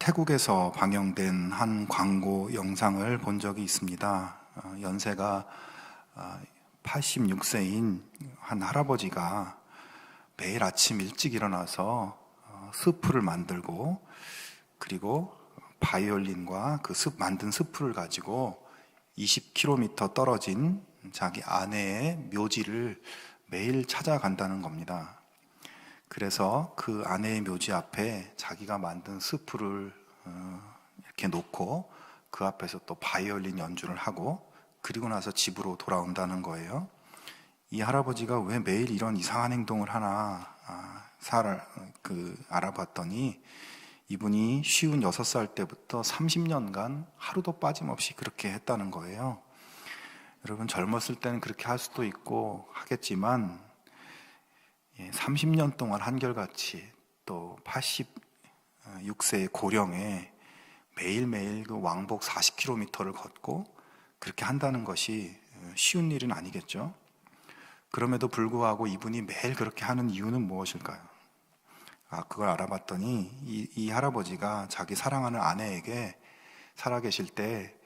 태국에서 방영된 한 광고 영상을 본 적이 있습니다. 연세가 86세인 한 할아버지가 매일 아침 일찍 일어나서 스프를 만들고, 그리고 바이올린과 그 만든 스프를 가지고 20km 떨어진 자기 아내의 묘지를 매일 찾아간다는 겁니다. 그래서 그 아내의 묘지 앞에 자기가 만든 스프를 이렇게 놓고 그 앞에서 또 바이올린 연주를 하고, 그리고 나서 집으로 돌아온다는 거예요. 이 할아버지가 왜 매일 이런 이상한 행동을 하나 알아봤더니, 이분이 56살 때부터 30년간 하루도 빠짐없이 그렇게 했다는 거예요. 여러분, 젊었을 때는 그렇게 할 수도 있고 하겠지만 30년 동안 한결같이, 또 86세의 고령에 매일매일 그 왕복 40km를 걷고 그렇게 한다는 것이 쉬운 일은 아니겠죠. 그럼에도 불구하고 이분이 매일 그렇게 하는 이유는 무엇일까요? 그걸 알아봤더니 이 할아버지가 자기 사랑하는 아내에게 살아계실 때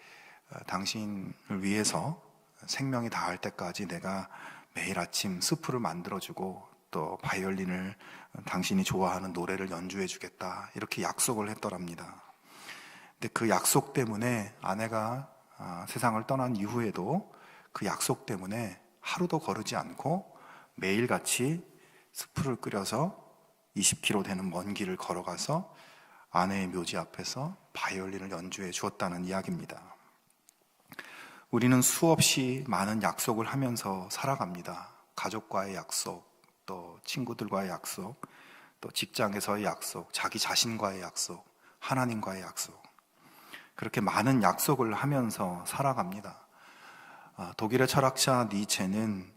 당신을 위해서 생명이 다할 때까지 내가 매일 아침 스프를 만들어주고 또 바이올린을, 당신이 좋아하는 노래를 연주해 주겠다, 이렇게 약속을 했더랍니다. 근데 그 약속 때문에 아내가 세상을 떠난 이후에도 그 약속 때문에 하루도 거르지 않고 매일같이 스프를 끓여서 20km 되는 먼 길을 걸어가서 아내의 묘지 앞에서 바이올린을 연주해 주었다는 이야기입니다. 우리는 수없이 많은 약속을 하면서 살아갑니다. 가족과의 약속, 또 친구들과의 약속, 또 직장에서의 약속, 자기 자신과의 약속, 하나님과의 약속, 그렇게 많은 약속을 하면서 살아갑니다. 독일의 철학자 니체는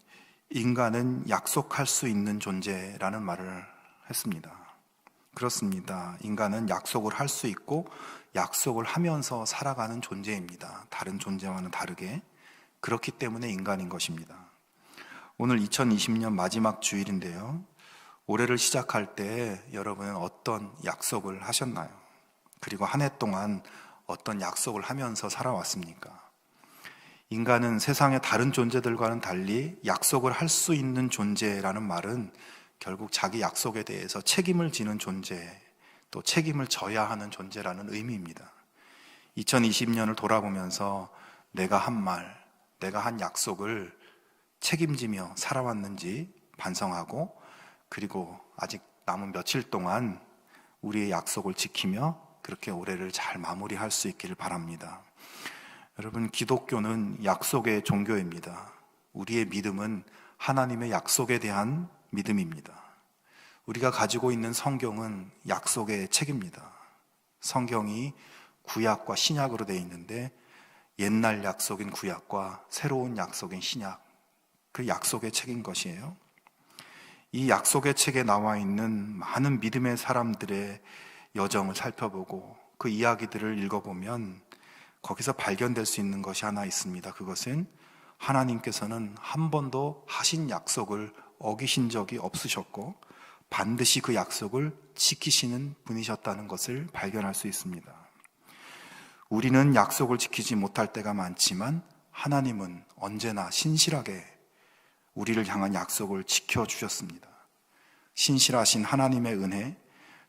인간은 약속할 수 있는 존재라는 말을 했습니다. 그렇습니다. 인간은 약속을 할 수 있고 약속을 하면서 살아가는 존재입니다. 다른 존재와는 다르게. 그렇기 때문에 인간인 것입니다. 오늘 2020년 마지막 주일인데요, 올해를 시작할 때 여러분은 어떤 약속을 하셨나요? 그리고 한 해 동안 어떤 약속을 하면서 살아왔습니까? 인간은 세상의 다른 존재들과는 달리 약속을 할 수 있는 존재라는 말은 결국 자기 약속에 대해서 책임을 지는 존재, 또 책임을 져야 하는 존재라는 의미입니다. 2020년을 돌아보면서 내가 한 말, 내가 한 약속을 책임지며 살아왔는지 반성하고, 그리고 아직 남은 며칠 동안 우리의 약속을 지키며 그렇게 올해를 잘 마무리할 수 있기를 바랍니다. 여러분, 기독교는 약속의 종교입니다. 우리의 믿음은 하나님의 약속에 대한 믿음입니다. 우리가 가지고 있는 성경은 약속의 책입니다. 성경이 구약과 신약으로 되어 있는데, 옛날 약속인 구약과 새로운 약속인 신약, 그 약속의 책인 것이에요. 이 약속의 책에 나와 있는 많은 믿음의 사람들의 여정을 살펴보고 그 이야기들을 읽어보면 거기서 발견될 수 있는 것이 하나 있습니다. 그것은 하나님께서는 한 번도 하신 약속을 어기신 적이 없으셨고 반드시 그 약속을 지키시는 분이셨다는 것을 발견할 수 있습니다. 우리는 약속을 지키지 못할 때가 많지만 하나님은 언제나 신실하게 우리를 향한 약속을 지켜주셨습니다. 신실하신 하나님의 은혜,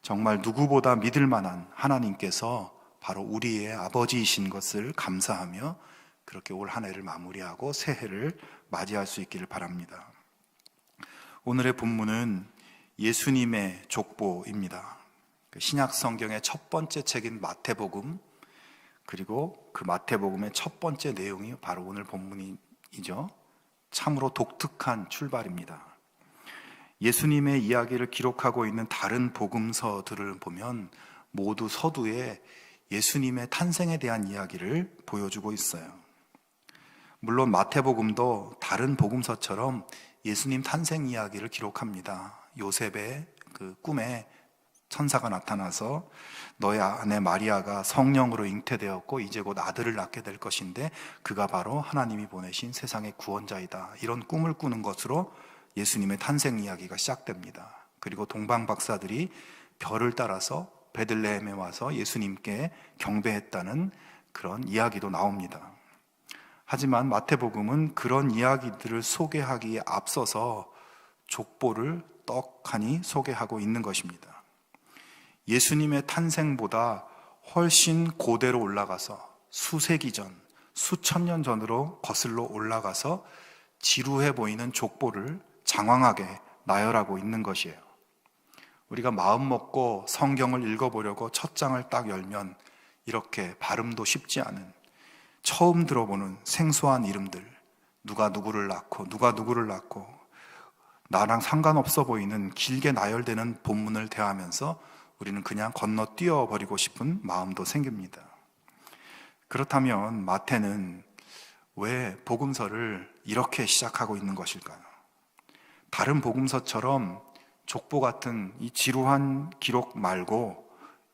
정말 누구보다 믿을 만한 하나님께서 바로 우리의 아버지이신 것을 감사하며 그렇게 올 한 해를 마무리하고 새해를 맞이할 수 있기를 바랍니다. 오늘의 본문은 예수님의 족보입니다. 신약 성경의 첫 번째 책인 마태복음, 그리고 그 마태복음의 첫 번째 내용이 바로 오늘 본문이죠. 참으로 독특한 출발입니다. 예수님의 이야기를 기록하고 있는 다른 복음서들을 보면 모두 서두에 예수님의 탄생에 대한 이야기를 보여주고 있어요. 물론 마태복음도 다른 복음서처럼 예수님 탄생 이야기를 기록합니다. 요셉의 그 꿈에 천사가 나타나서 너의 아내 마리아가 성령으로 잉태되었고 이제 곧 아들을 낳게 될 것인데 그가 바로 하나님이 보내신 세상의 구원자이다, 이런 꿈을 꾸는 것으로 예수님의 탄생 이야기가 시작됩니다. 그리고 동방 박사들이 별을 따라서 베들레헴에 와서 예수님께 경배했다는 그런 이야기도 나옵니다. 하지만 마태복음은 그런 이야기들을 소개하기에 앞서서 족보를 떡하니 소개하고 있는 것입니다. 예수님의 탄생보다 훨씬 고대로 올라가서 수세기 전, 수천 년 전으로 거슬러 올라가서 지루해 보이는 족보를 장황하게 나열하고 있는 것이에요. 우리가 마음 먹고 성경을 읽어보려고 첫 장을 딱 열면 이렇게 발음도 쉽지 않은, 처음 들어보는 생소한 이름들, 누가 누구를 낳고 누가 누구를 낳고 나랑 상관없어 보이는 길게 나열되는 본문을 대하면서 우리는 그냥 건너뛰어 버리고 싶은 마음도 생깁니다. 그렇다면 마태는 왜 복음서를 이렇게 시작하고 있는 것일까요? 다른 복음서처럼 족보 같은 이 지루한 기록 말고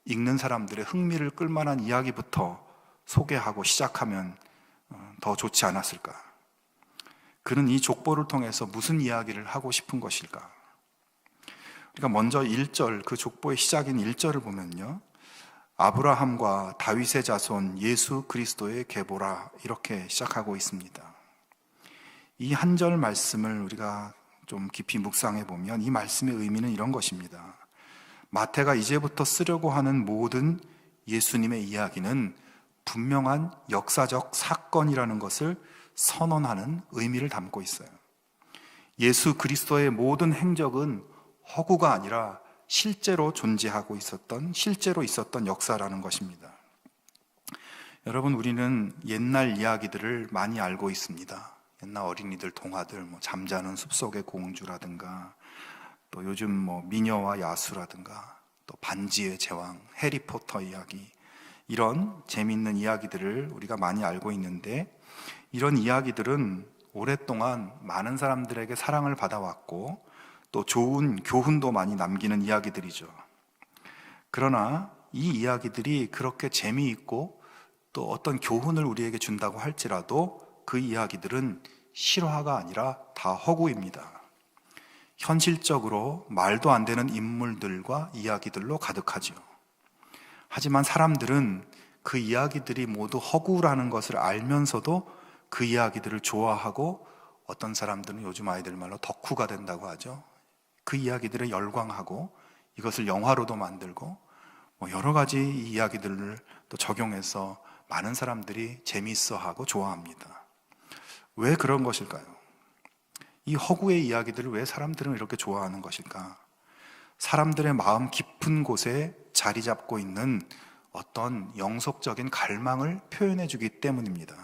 읽는 사람들의 흥미를 끌만한 이야기부터 소개하고 시작하면 더 좋지 않았을까? 그는 이 족보를 통해서 무슨 이야기를 하고 싶은 것일까? 우리가 먼저 1절, 그 족보의 시작인 1절을 보면요, 아브라함과 다윗의 자손 예수 그리스도의 계보라, 이렇게 시작하고 있습니다. 이 한 절 말씀을 우리가 좀 깊이 묵상해 보면 이 말씀의 의미는 이런 것입니다. 마태가 이제부터 쓰려고 하는 모든 예수님의 이야기는 분명한 역사적 사건이라는 것을 선언하는 의미를 담고 있어요. 예수 그리스도의 모든 행적은 허구가 아니라 실제로 존재하고 있었던, 실제로 있었던 역사라는 것입니다. 여러분, 우리는 옛날 이야기들을 많이 알고 있습니다. 옛날 어린이들 동화들, 잠자는 숲속의 공주라든가, 또 요즘 미녀와 야수라든가, 또 반지의 제왕, 해리포터 이야기, 이런 재미있는 이야기들을 우리가 많이 알고 있는데, 이런 이야기들은 오랫동안 많은 사람들에게 사랑을 받아왔고 또 좋은 교훈도 많이 남기는 이야기들이죠. 그러나 이 이야기들이 그렇게 재미있고 또 어떤 교훈을 우리에게 준다고 할지라도 그 이야기들은 실화가 아니라 다 허구입니다. 현실적으로 말도 안 되는 인물들과 이야기들로 가득하죠. 하지만 사람들은 그 이야기들이 모두 허구라는 것을 알면서도 그 이야기들을 좋아하고, 어떤 사람들은 요즘 아이들 말로 덕후가 된다고 하죠. 그 이야기들에 열광하고 이것을 영화로도 만들고 여러 가지 이야기들을 또 적용해서 많은 사람들이 재미있어하고 좋아합니다. 왜 그런 것일까요? 이 허구의 이야기들을 왜 사람들은 이렇게 좋아하는 것일까? 사람들의 마음 깊은 곳에 자리 잡고 있는 어떤 영속적인 갈망을 표현해 주기 때문입니다.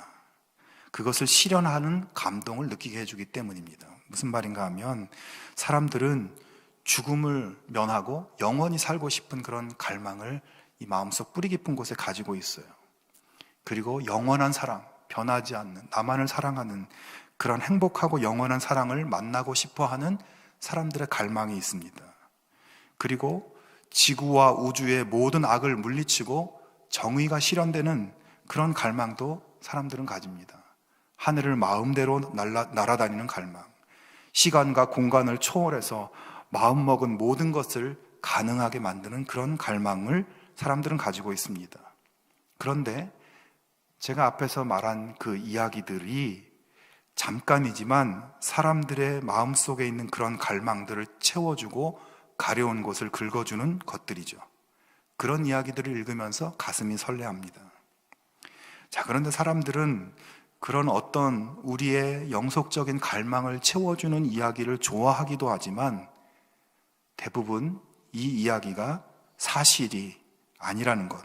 그것을 실현하는 감동을 느끼게 해주기 때문입니다. 무슨 말인가 하면, 사람들은 죽음을 면하고 영원히 살고 싶은 그런 갈망을 이 마음속 뿌리 깊은 곳에 가지고 있어요. 그리고 영원한 사랑, 변하지 않는, 나만을 사랑하는 그런 행복하고 영원한 사랑을 만나고 싶어 하는 사람들의 갈망이 있습니다. 그리고 지구와 우주의 모든 악을 물리치고 정의가 실현되는 그런 갈망도 사람들은 가집니다. 하늘을 마음대로 날아다니는 갈망, 시간과 공간을 초월해서 마음먹은 모든 것을 가능하게 만드는 그런 갈망을 사람들은 가지고 있습니다. 그런데 제가 앞에서 말한 그 이야기들이 잠깐이지만 사람들의 마음속에 있는 그런 갈망들을 채워주고 가려운 곳을 긁어주는 것들이죠. 그런 이야기들을 읽으면서 가슴이 설레합니다. 자, 그런데 사람들은 그런 어떤 우리의 영속적인 갈망을 채워주는 이야기를 좋아하기도 하지만, 대부분 이 이야기가 사실이 아니라는 것,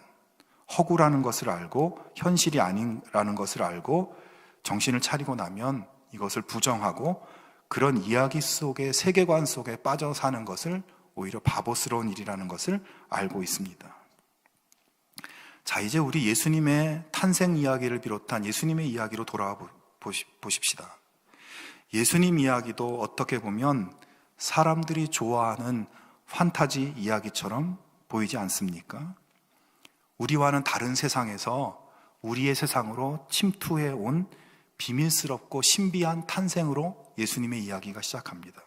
허구라는 것을 알고 현실이 아니라는 것을 알고 정신을 차리고 나면 이것을 부정하고 그런 이야기 속의 세계관 속에 빠져 사는 것을 오히려 바보스러운 일이라는 것을 알고 있습니다. 자, 이제 우리 예수님의 탄생 이야기를 비롯한 예수님의 이야기로 돌아와 보십시다. 예수님 이야기도 어떻게 보면 사람들이 좋아하는 판타지 이야기처럼 보이지 않습니까? 우리와는 다른 세상에서 우리의 세상으로 침투해 온 비밀스럽고 신비한 탄생으로 예수님의 이야기가 시작합니다.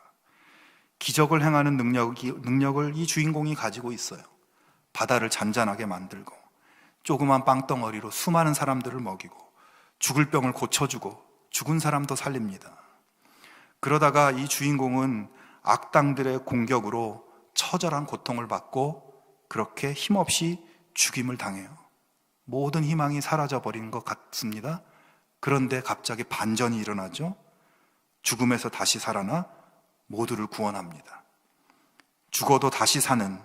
기적을 행하는 능력을 이 주인공이 가지고 있어요. 바다를 잔잔하게 만들고 조그만 빵덩어리로 수많은 사람들을 먹이고 죽을 병을 고쳐주고 죽은 사람도 살립니다. 그러다가 이 주인공은 악당들의 공격으로 처절한 고통을 받고 그렇게 힘없이 죽임을 당해요. 모든 희망이 사라져버린 것 같습니다. 그런데 갑자기 반전이 일어나죠. 죽음에서 다시 살아나 모두를 구원합니다. 죽어도 다시 사는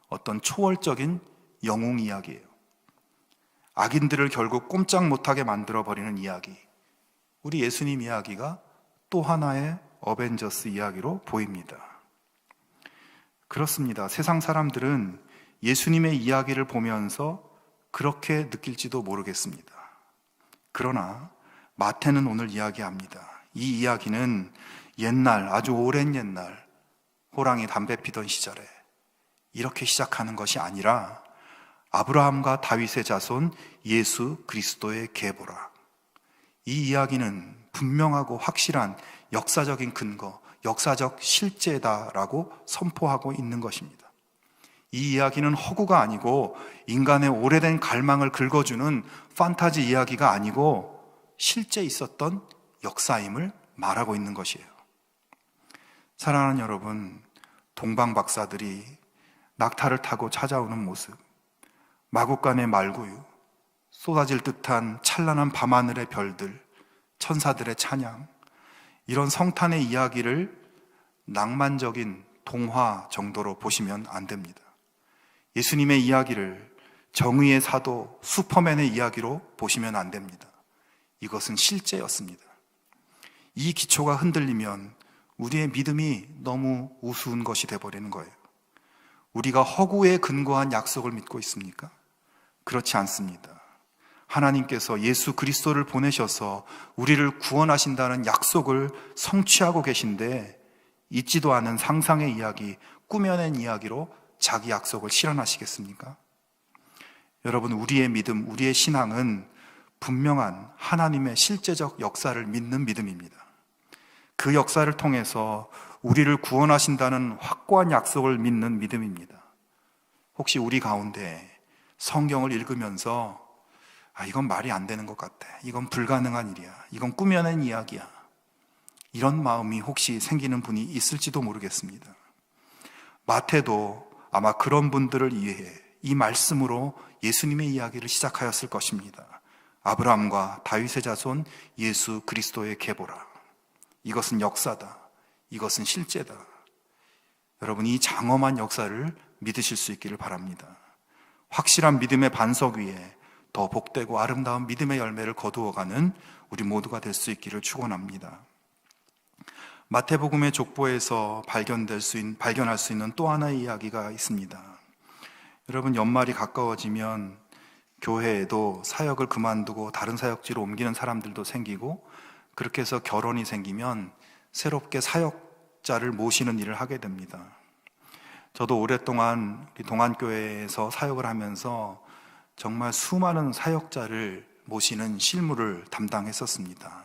어떤 초월적인 영웅 이야기예요. 악인들을 결국 꼼짝 못하게 만들어버리는 이야기. 우리 예수님 이야기가 또 하나의 어벤져스 이야기로 보입니다. 그렇습니다. 세상 사람들은 예수님의 이야기를 보면서 그렇게 느낄지도 모르겠습니다. 그러나 마태는 오늘 이야기합니다. 이 이야기는 옛날, 아주 오랜 옛날 호랑이 담배 피던 시절에 이렇게 시작하는 것이 아니라 아브라함과 다윗의 자손 예수 그리스도의 계보라. 이 이야기는 분명하고 확실한 역사적인 근거, 역사적 실제다라고 선포하고 있는 것입니다. 이 이야기는 허구가 아니고 인간의 오래된 갈망을 긁어주는 판타지 이야기가 아니고 실제 있었던 역사임을 말하고 있는 것이에요. 사랑하는 여러분, 동방 박사들이 낙타를 타고 찾아오는 모습, 마국간의 말구유, 쏟아질 듯한 찬란한 밤하늘의 별들, 천사들의 찬양, 이런 성탄의 이야기를 낭만적인 동화 정도로 보시면 안 됩니다. 예수님의 이야기를 정의의 사도, 슈퍼맨의 이야기로 보시면 안 됩니다. 이것은 실제였습니다. 이 기초가 흔들리면 우리의 믿음이 너무 우스운 것이 되어버리는 거예요. 우리가 허구에 근거한 약속을 믿고 있습니까? 그렇지 않습니다. 하나님께서 예수 그리스도를 보내셔서 우리를 구원하신다는 약속을 성취하고 계신데 있지도 않은 상상의 이야기, 꾸며낸 이야기로 자기 약속을 실현하시겠습니까? 여러분, 우리의 믿음, 우리의 신앙은 분명한 하나님의 실제적 역사를 믿는 믿음입니다. 그 역사를 통해서 우리를 구원하신다는 확고한 약속을 믿는 믿음입니다. 혹시 우리 가운데 성경을 읽으면서 이건 말이 안 되는 것 같아, 이건 불가능한 일이야, 이건 꾸며낸 이야기야, 이런 마음이 혹시 생기는 분이 있을지도 모르겠습니다. 마태도 아마 그런 분들을 위해 이 말씀으로 예수님의 이야기를 시작하였을 것입니다. 아브라함과 다윗의 자손 예수 그리스도의 계보라. 이것은 역사다. 이것은 실제다. 여러분, 이 장엄한 역사를 믿으실 수 있기를 바랍니다. 확실한 믿음의 반석 위에 더 복되고 아름다운 믿음의 열매를 거두어가는 우리 모두가 될 수 있기를 축원합니다. 마태복음의 족보에서 발견할 수 있는 또 하나의 이야기가 있습니다. 여러분, 연말이 가까워지면 교회에도 사역을 그만두고 다른 사역지로 옮기는 사람들도 생기고, 그렇게 해서 결혼이 생기면 새롭게 사역자를 모시는 일을 하게 됩니다. 저도 오랫동안 동안교회에서 사역을 하면서 정말 수많은 사역자를 모시는 실무를 담당했었습니다.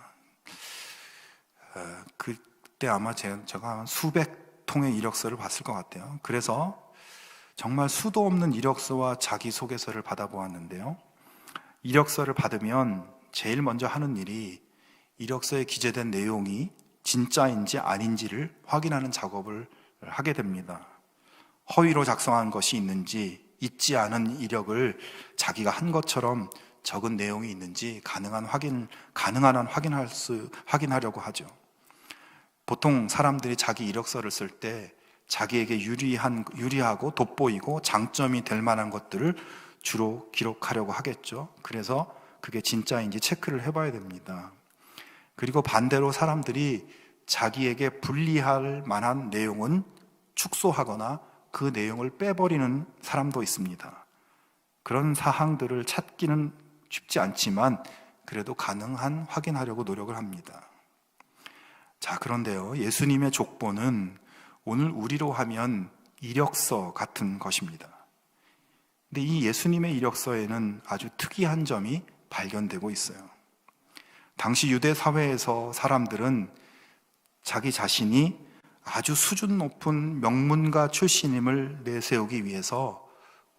그때 아마 제가 수백 통의 이력서를 봤을 것 같아요. 그래서 정말 수도 없는 이력서와 자기소개서를 받아보았는데요, 이력서를 받으면 제일 먼저 하는 일이 이력서에 기재된 내용이 진짜인지 아닌지를 확인하는 작업을 하게 됩니다. 허위로 작성한 것이 있는지, 있지 않은 이력을 자기가 한 것처럼 적은 내용이 있는지 가능한 한 확인하려고 하죠. 보통 사람들이 자기 이력서를 쓸 때 자기에게 유리하고 돋보이고 장점이 될 만한 것들을 주로 기록하려고 하겠죠. 그래서 그게 진짜인지 체크를 해봐야 됩니다. 그리고 반대로 사람들이 자기에게 불리할 만한 내용은 축소하거나 그 내용을 빼버리는 사람도 있습니다. 그런 사항들을 찾기는 쉽지 않지만 그래도 가능한 확인하려고 노력을 합니다. 자, 그런데요, 예수님의 족보는 오늘 우리로 하면 이력서 같은 것입니다. 근데 이 예수님의 이력서에는 아주 특이한 점이 발견되고 있어요. 당시 유대 사회에서 사람들은 자기 자신이 아주 수준 높은 명문가 출신임을 내세우기 위해서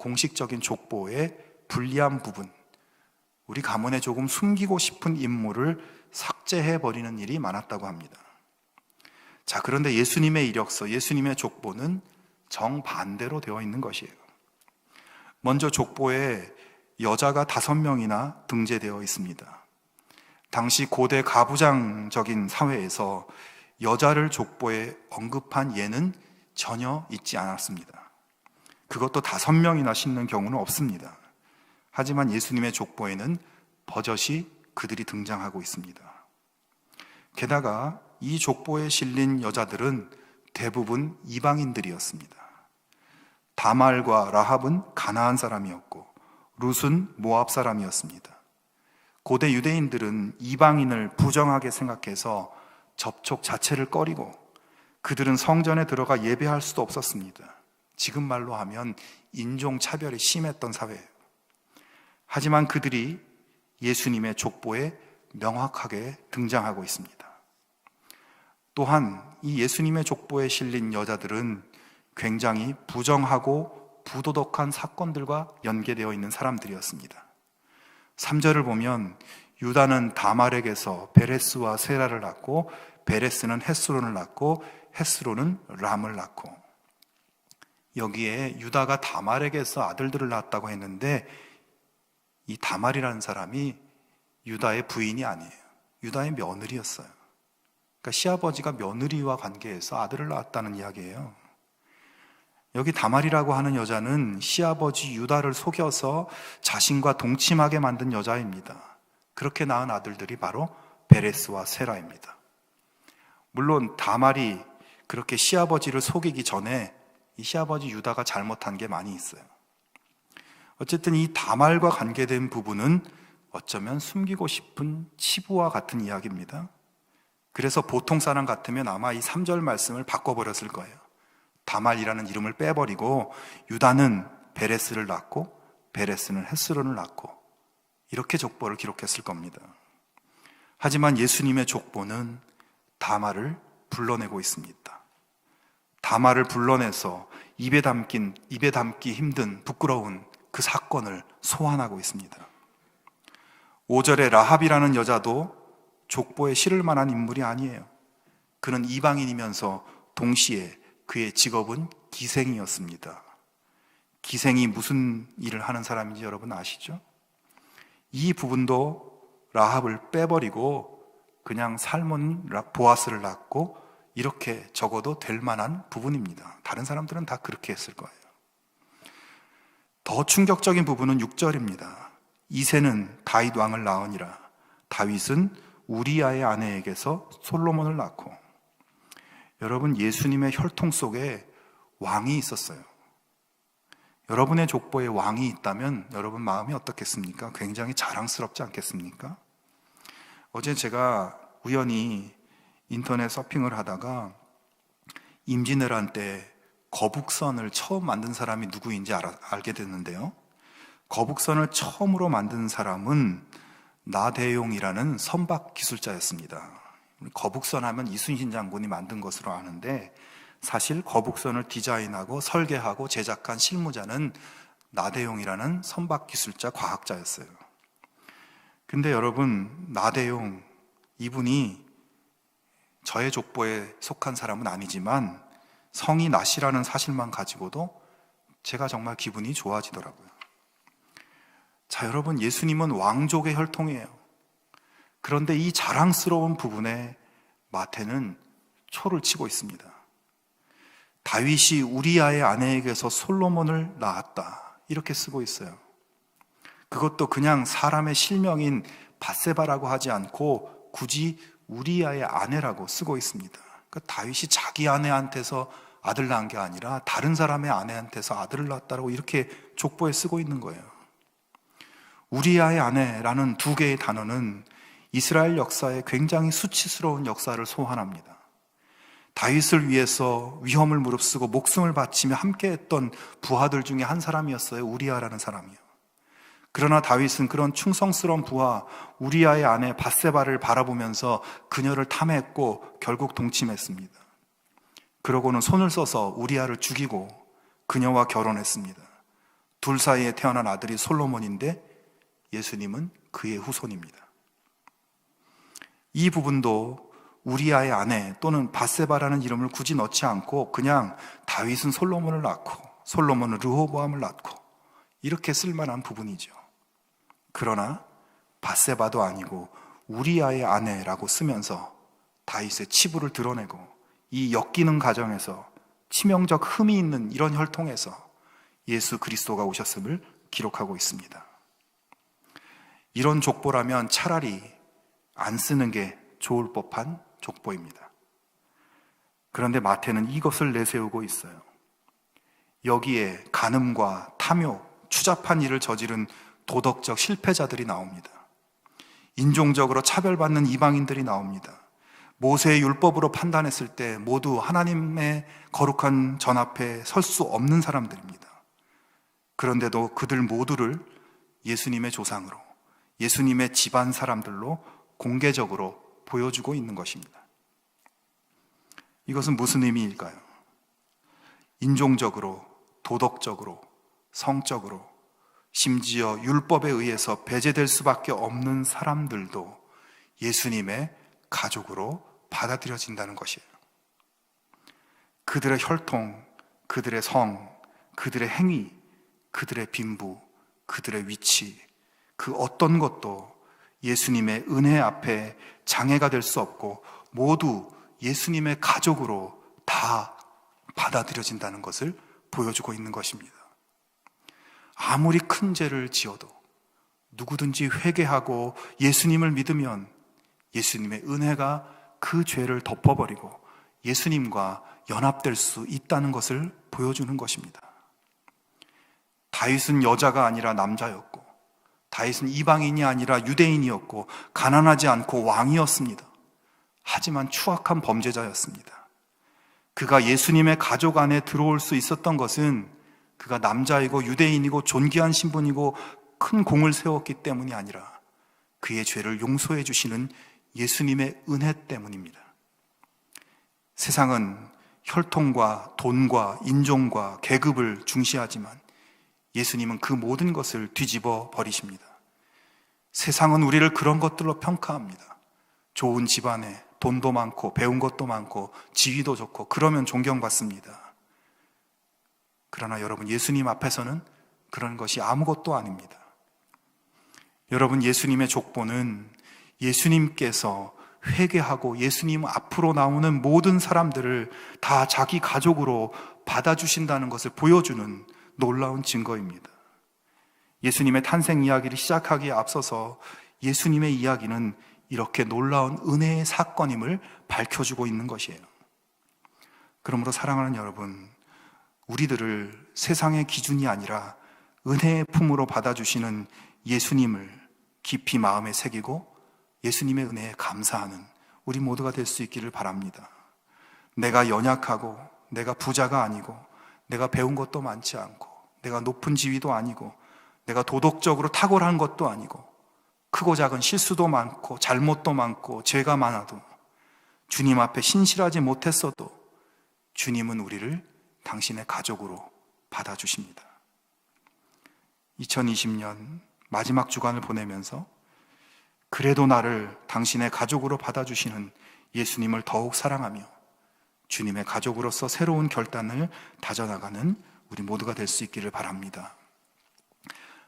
공식적인 족보의 불리한 부분, 우리 가문에 조금 숨기고 싶은 인물을 삭제해버리는 일이 많았다고 합니다. 자, 그런데 예수님의 이력서, 예수님의 족보는 정반대로 되어 있는 것이에요. 먼저 족보에 여자가 5명이나 등재되어 있습니다. 당시 고대 가부장적인 사회에서 여자를 족보에 언급한 예는 전혀 있지 않았습니다. 그것도 5명이나 싣는 경우는 없습니다. 하지만 예수님의 족보에는 버젓이 그들이 등장하고 있습니다. 게다가 이 족보에 실린 여자들은 대부분 이방인들이었습니다. 다말과 라합은 가나안 사람이었고 룻은 모압 사람이었습니다. 고대 유대인들은 이방인을 부정하게 생각해서 접촉 자체를 꺼리고 그들은 성전에 들어가 예배할 수도 없었습니다. 지금 말로 하면 인종차별이 심했던 사회예요. 하지만 그들이 예수님의 족보에 명확하게 등장하고 있습니다. 또한 이 예수님의 족보에 실린 여자들은 굉장히 부정하고 부도덕한 사건들과 연계되어 있는 사람들이었습니다. 3절을 보면 유다는 다말에게서 베레스와 세라를 낳고 베레스는 헤스론을 낳고 헤스론은 람을 낳고, 여기에 유다가 다말에게서 아들들을 낳았다고 했는데 이 다말이라는 사람이 유다의 부인이 아니에요. 유다의 며느리였어요. 그러니까 시아버지가 며느리와 관계해서 아들을 낳았다는 이야기예요. 여기 다말이라고 하는 여자는 시아버지 유다를 속여서 자신과 동침하게 만든 여자입니다. 그렇게 낳은 아들들이 바로 베레스와 세라입니다. 물론 다말이 그렇게 시아버지를 속이기 전에 이 시아버지 유다가 잘못한 게 많이 있어요. 어쨌든 이 다말과 관계된 부분은 어쩌면 숨기고 싶은 치부와 같은 이야기입니다. 그래서 보통 사람 같으면 아마 이 3절 말씀을 바꿔버렸을 거예요. 다말이라는 이름을 빼버리고 유다는 베레스를 낳고 베레스는 헤스론을 낳고 이렇게 족보를 기록했을 겁니다. 하지만 예수님의 족보는 다말을 불러내고 있습니다. 다말을 불러내서 입에 담기 힘든 부끄러운 그 사건을 소환하고 있습니다. 5절에 라합이라는 여자도 족보에 실을 만한 인물이 아니에요. 그는 이방인이면서 동시에 그의 직업은 기생이었습니다. 기생이 무슨 일을 하는 사람인지 여러분 아시죠? 이 부분도 라합을 빼버리고 그냥 살몬 보아스를 낳고 이렇게 적어도 될 만한 부분입니다. 다른 사람들은 다 그렇게 했을 거예요. 더 충격적인 부분은 6절입니다. 이새는 다윗 왕을 낳으니라. 다윗은 우리아의 아내에게서 솔로몬을 낳고. 여러분, 예수님의 혈통 속에 왕이 있었어요. 여러분의 족보에 왕이 있다면 여러분 마음이 어떻겠습니까? 굉장히 자랑스럽지 않겠습니까? 어제 제가 우연히 인터넷 서핑을 하다가 임진왜란 때 거북선을 처음 만든 사람이 누구인지 알게 됐는데요. 거북선을 처음으로 만든 사람은 나대용이라는 선박 기술자였습니다. 거북선 하면 이순신 장군이 만든 것으로 아는데 사실 거북선을 디자인하고 설계하고 제작한 실무자는 나대용이라는 선박 기술자 과학자였어요. 근데 여러분, 나대용 이분이 저의 족보에 속한 사람은 아니지만 성이 나시라는 사실만 가지고도 제가 정말 기분이 좋아지더라고요. 자, 여러분, 예수님은 왕족의 혈통이에요. 그런데 이 자랑스러운 부분에 마태는 초를 치고 있습니다. 다윗이 우리아의 아내에게서 솔로몬을 낳았다, 이렇게 쓰고 있어요. 그것도 그냥 사람의 실명인 밧세바라고 하지 않고 굳이 우리아의 아내라고 쓰고 있습니다. 그러니까 다윗이 자기 아내한테서 아들 낳은 게 아니라 다른 사람의 아내한테서 아들을 낳았다고 이렇게 족보에 쓰고 있는 거예요. 우리아의 아내라는 두 개의 단어는 이스라엘 역사에 굉장히 수치스러운 역사를 소환합니다. 다윗을 위해서 위험을 무릅쓰고 목숨을 바치며 함께했던 부하들 중에 한 사람이었어요. 우리아라는 사람이요. 그러나 다윗은 그런 충성스러운 부하 우리아의 아내 밧세바를 바라보면서 그녀를 탐했고 결국 동침했습니다. 그러고는 손을 써서 우리아를 죽이고 그녀와 결혼했습니다. 둘 사이에 태어난 아들이 솔로몬인데 예수님은 그의 후손입니다. 이 부분도 우리아의 아내 또는 밧세바라는 이름을 굳이 넣지 않고 그냥 다윗은 솔로몬을 낳고 솔로몬은 르호보암을 낳고 이렇게 쓸만한 부분이죠. 그러나 밧세바도 아니고 우리아의 아내라고 쓰면서 다윗의 치부를 드러내고 이 엮이는 가정에서 치명적 흠이 있는 이런 혈통에서 예수 그리스도가 오셨음을 기록하고 있습니다. 이런 족보라면 차라리 안 쓰는 게 좋을 법한 족보입니다. 그런데 마태는 이것을 내세우고 있어요. 여기에 간음과 탐욕, 추잡한 일을 저지른 도덕적 실패자들이 나옵니다. 인종적으로 차별받는 이방인들이 나옵니다. 모세의 율법으로 판단했을 때 모두 하나님의 거룩한 전 앞에 설 수 없는 사람들입니다. 그런데도 그들 모두를 예수님의 조상으로, 예수님의 집안 사람들로 공개적으로 보여주고 있는 것입니다. 이것은 무슨 의미일까요? 인종적으로, 도덕적으로, 성적으로, 심지어 율법에 의해서 배제될 수밖에 없는 사람들도 예수님의 가족으로 받아들여진다는 것이에요. 그들의 혈통, 그들의 성, 그들의 행위, 그들의 빈부, 그들의 위치, 그 어떤 것도 예수님의 은혜 앞에 장애가 될 수 없고 모두 예수님의 가족으로 다 받아들여진다는 것을 보여주고 있는 것입니다. 아무리 큰 죄를 지어도 누구든지 회개하고 예수님을 믿으면 예수님의 은혜가 그 죄를 덮어버리고 예수님과 연합될 수 있다는 것을 보여주는 것입니다. 다윗은 여자가 아니라 남자였고 다윗은 이방인이 아니라 유대인이었고 가난하지 않고 왕이었습니다. 하지만 추악한 범죄자였습니다. 그가 예수님의 가족 안에 들어올 수 있었던 것은 그가 남자이고 유대인이고 존귀한 신분이고 큰 공을 세웠기 때문이 아니라 그의 죄를 용서해 주시는 예수님의 은혜 때문입니다. 세상은 혈통과 돈과 인종과 계급을 중시하지만 예수님은 그 모든 것을 뒤집어 버리십니다. 세상은 우리를 그런 것들로 평가합니다. 좋은 집안에 돈도 많고 배운 것도 많고 지위도 좋고 그러면 존경받습니다. 그러나 여러분, 예수님 앞에서는 그런 것이 아무것도 아닙니다. 여러분, 예수님의 족보는 예수님께서 회개하고 예수님 앞으로 나오는 모든 사람들을 다 자기 가족으로 받아주신다는 것을 보여주는 놀라운 증거입니다. 예수님의 탄생 이야기를 시작하기에 앞서서 예수님의 이야기는 이렇게 놀라운 은혜의 사건임을 밝혀주고 있는 것이에요. 그러므로 사랑하는 여러분, 우리들을 세상의 기준이 아니라 은혜의 품으로 받아주시는 예수님을 깊이 마음에 새기고 예수님의 은혜에 감사하는 우리 모두가 될 수 있기를 바랍니다. 내가 연약하고 내가 부자가 아니고 내가 배운 것도 많지 않고 내가 높은 지위도 아니고 내가 도덕적으로 탁월한 것도 아니고 크고 작은 실수도 많고 잘못도 많고 죄가 많아도 주님 앞에 신실하지 못했어도 주님은 우리를 당신의 가족으로 받아주십니다. 2020년 마지막 주간을 보내면서 그래도 나를 당신의 가족으로 받아주시는 예수님을 더욱 사랑하며 주님의 가족으로서 새로운 결단을 다져나가는 우리 모두가 될 수 있기를 바랍니다.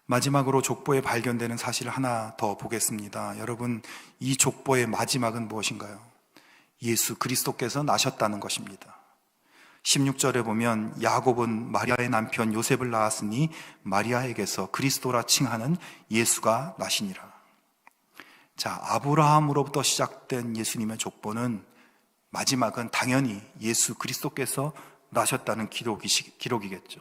마지막으로 족보에 발견되는 사실을 하나 더 보겠습니다. 여러분, 이 족보의 마지막은 무엇인가요? 예수 그리스도께서 나셨다는 것입니다. 16절에 보면 야곱은 마리아의 남편 요셉을 낳았으니 마리아에게서 그리스도라 칭하는 예수가 나시니라. 자, 아브라함으로부터 시작된 예수님의 족보는 마지막은 당연히 예수 그리스도께서 나셨다는 기록이겠죠.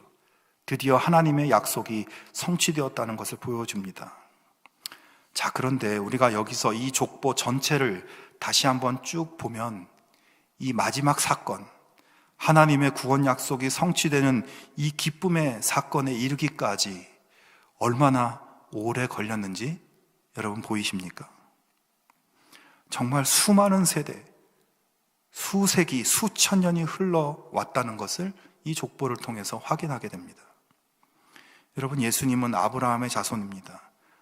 드디어 하나님의 약속이 성취되었다는 것을 보여줍니다. 자, 그런데 우리가 여기서 이 족보 전체를 다시 한번 쭉 보면 이 마지막 사건, 하나님의 구원 약속이 성취되는 이 기쁨의 사건에 이르기까지 얼마나 오래 걸렸는지 여러분 보이십니까? 정말 수많은 세대, 수세기, 수천 년이 흘러왔다는 것을 이 족보를 통해서 확인하게 됩니다. 여러분, 예수님은 아브라함의 자손입니다.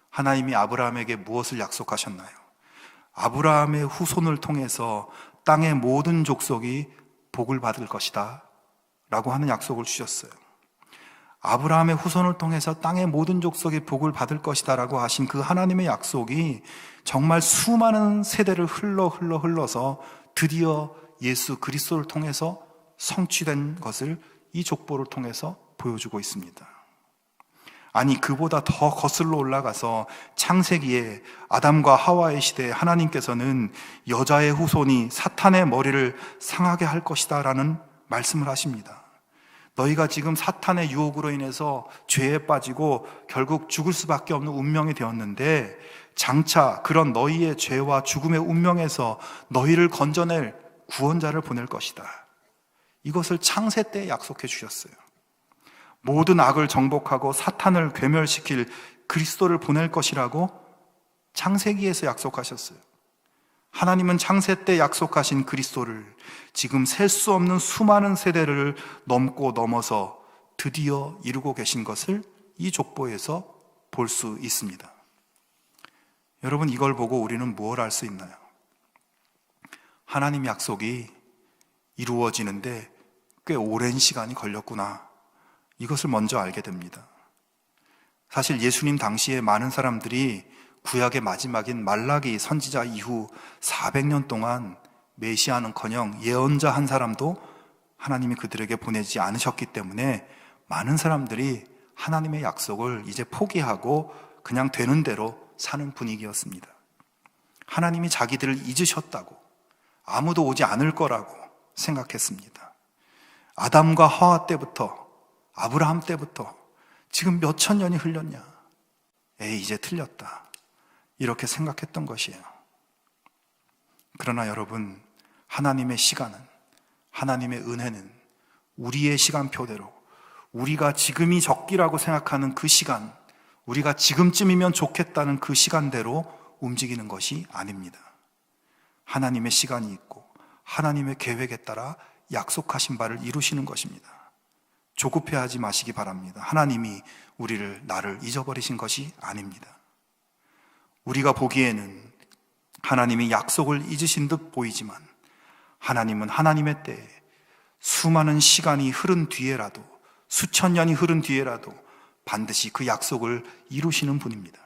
하나님이 아브라함에게 무엇을 약속하셨나요? 아브라함의 후손을 통해서 땅의 모든 족속이 복을 받을 것이다 라고 하는 약속을 주셨어요. 아브라함의 후손을 통해서 땅의 모든 족속이 복을 받을 것이다 라고 하신 그 하나님의 약속이 정말 수많은 세대를 흘러서 드디어 예수 그리스도를 통해서 성취된 것을 이 족보를 통해서 보여주고 있습니다. 아니, 그보다 더 거슬러 올라가서 창세기에 아담과 하와의 시대에 하나님께서는 여자의 후손이 사탄의 머리를 상하게 할 것이다 라는 말씀을 하십니다. 너희가 지금 사탄의 유혹으로 인해서 죄에 빠지고 결국 죽을 수밖에 없는 운명이 되었는데, 장차 그런 너희의 죄와 죽음의 운명에서 너희를 건져낼 구원자를 보낼 것이다. 이것을 창세 때 약속해 주셨어요. 모든 악을 정복하고 사탄을 괴멸시킬 그리스도를 보낼 것이라고 창세기에서 약속하셨어요. 하나님은 창세 때 약속하신 그리스도를 지금 셀 수 없는 수많은 세대를 넘고 넘어서 드디어 이루고 계신 것을 이 족보에서 볼 수 있습니다. 여러분, 이걸 보고 우리는 무엇을 알 수 있나요? 하나님 약속이 이루어지는데 꽤 오랜 시간이 걸렸구나, 이것을 먼저 알게 됩니다. 사실 예수님 당시에 많은 사람들이 구약의 마지막인 말라기 선지자 이후 400년 동안 메시아는커녕 예언자 한 사람도 하나님이 그들에게 보내지 않으셨기 때문에 많은 사람들이 하나님의 약속을 이제 포기하고 그냥 되는 대로 사는 분위기였습니다. 하나님이 자기들을 잊으셨다고, 아무도 오지 않을 거라고 생각했습니다. 아담과 하와 때부터, 아브라함 때부터 지금 몇천 년이 흘렸냐, 이제 틀렸다, 이렇게 생각했던 것이에요. 그러나 여러분, 하나님의 시간은, 하나님의 은혜는 우리의 시간표대로, 우리가 지금이 적기라고 생각하는 그 시간, 우리가 지금쯤이면 좋겠다는 그 시간대로 움직이는 것이 아닙니다. 하나님의 시간이 있고 하나님의 계획에 따라 약속하신 바를 이루시는 것입니다. 조급해하지 마시기 바랍니다. 하나님이 나를 잊어버리신 것이 아닙니다. 우리가 보기에는 하나님이 약속을 잊으신 듯 보이지만, 하나님은 하나님의 때에 수많은 시간이 흐른 뒤에라도, 수천 년이 흐른 뒤에라도 반드시 그 약속을 이루시는 분입니다.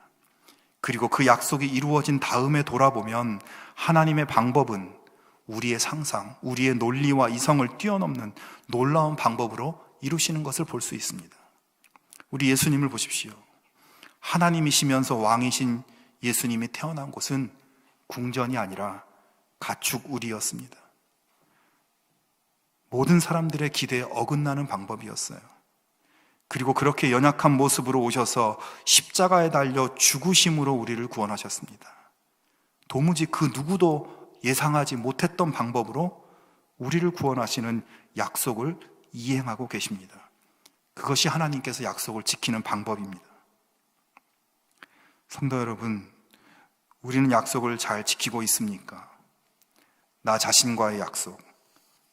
그리고 그 약속이 이루어진 다음에 돌아보면 하나님의 방법은 우리의 상상, 우리의 논리와 이성을 뛰어넘는 놀라운 방법으로 이루시는 것을 볼 수 있습니다. 우리 예수님을 보십시오. 하나님이시면서 왕이신 예수님이 태어난 곳은 궁전이 아니라 가축우리였습니다. 모든 사람들의 기대에 어긋나는 방법이었어요. 그리고 그렇게 연약한 모습으로 오셔서 십자가에 달려 죽으심으로 우리를 구원하셨습니다. 도무지 그 누구도 예상하지 못했던 방법으로 우리를 구원하시는 약속을 이행하고 계십니다. 그것이 하나님께서 약속을 지키는 방법입니다. 성도 여러분, 우리는 약속을 잘 지키고 있습니까? 나 자신과의 약속,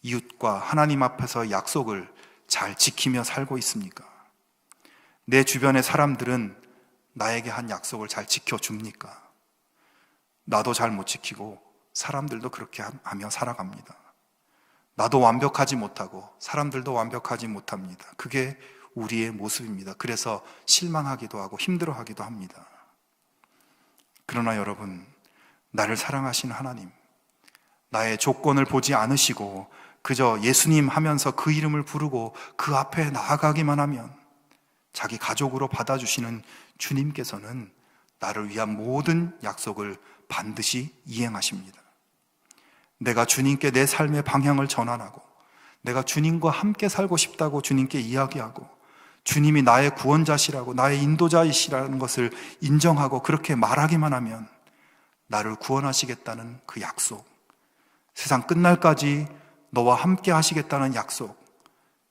이웃과 하나님 앞에서 약속을 잘 지키며 살고 있습니까? 내 주변의 사람들은 나에게 한 약속을 잘 지켜줍니까? 나도 잘 못 지키고 사람들도 그렇게 하며 살아갑니다. 나도 완벽하지 못하고 사람들도 완벽하지 못합니다. 그게 우리의 모습입니다. 그래서 실망하기도 하고 힘들어하기도 합니다. 그러나 여러분, 나를 사랑하시는 하나님, 나의 조건을 보지 않으시고 그저 예수님 하면서 그 이름을 부르고 그 앞에 나아가기만 하면 자기 가족으로 받아주시는 주님께서는 나를 위한 모든 약속을 반드시 이행하십니다. 내가 주님께 내 삶의 방향을 전환하고 내가 주님과 함께 살고 싶다고 주님께 이야기하고 주님이 나의 구원자시라고, 나의 인도자이시라는 것을 인정하고 그렇게 말하기만 하면 나를 구원하시겠다는 그 약속, 세상 끝날까지 너와 함께 하시겠다는 약속,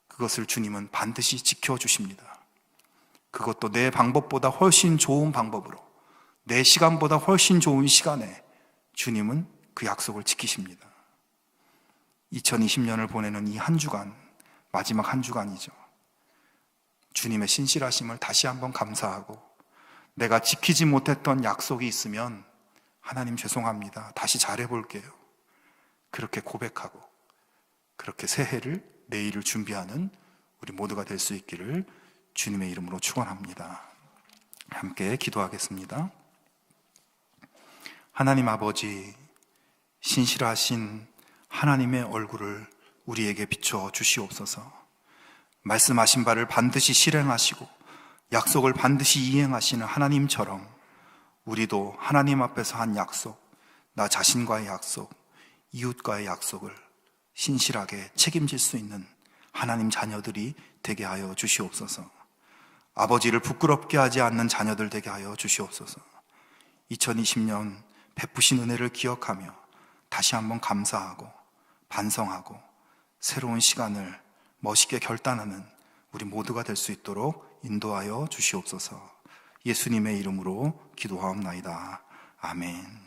그것을 주님은 반드시 지켜주십니다. 그것도 내 방법보다 훨씬 좋은 방법으로, 내 시간보다 훨씬 좋은 시간에 주님은 그 약속을 지키십니다. 2020년을 보내는 이 한 주간, 마지막 한 주간이죠. 주님의 신실하심을 다시 한번 감사하고, 내가 지키지 못했던 약속이 있으면 하나님 죄송합니다, 다시 잘해볼게요, 그렇게 고백하고 그렇게 새해를, 내일을 준비하는 우리 모두가 될 수 있기를 주님의 이름으로 축원합니다. 함께 기도하겠습니다. 하나님 아버지, 신실하신 하나님의 얼굴을 우리에게 비춰 주시옵소서. 말씀하신 바를 반드시 실행하시고 약속을 반드시 이행하시는 하나님처럼 우리도 하나님 앞에서 한 약속, 나 자신과의 약속, 이웃과의 약속을 신실하게 책임질 수 있는 하나님 자녀들이 되게 하여 주시옵소서. 아버지를 부끄럽게 하지 않는 자녀들 되게 하여 주시옵소서. 2020년 베푸신 은혜를 기억하며 다시 한번 감사하고 반성하고 새로운 시간을 멋있게 결단하는 우리 모두가 될 수 있도록 인도하여 주시옵소서. 예수님의 이름으로 기도하옵나이다. 아멘.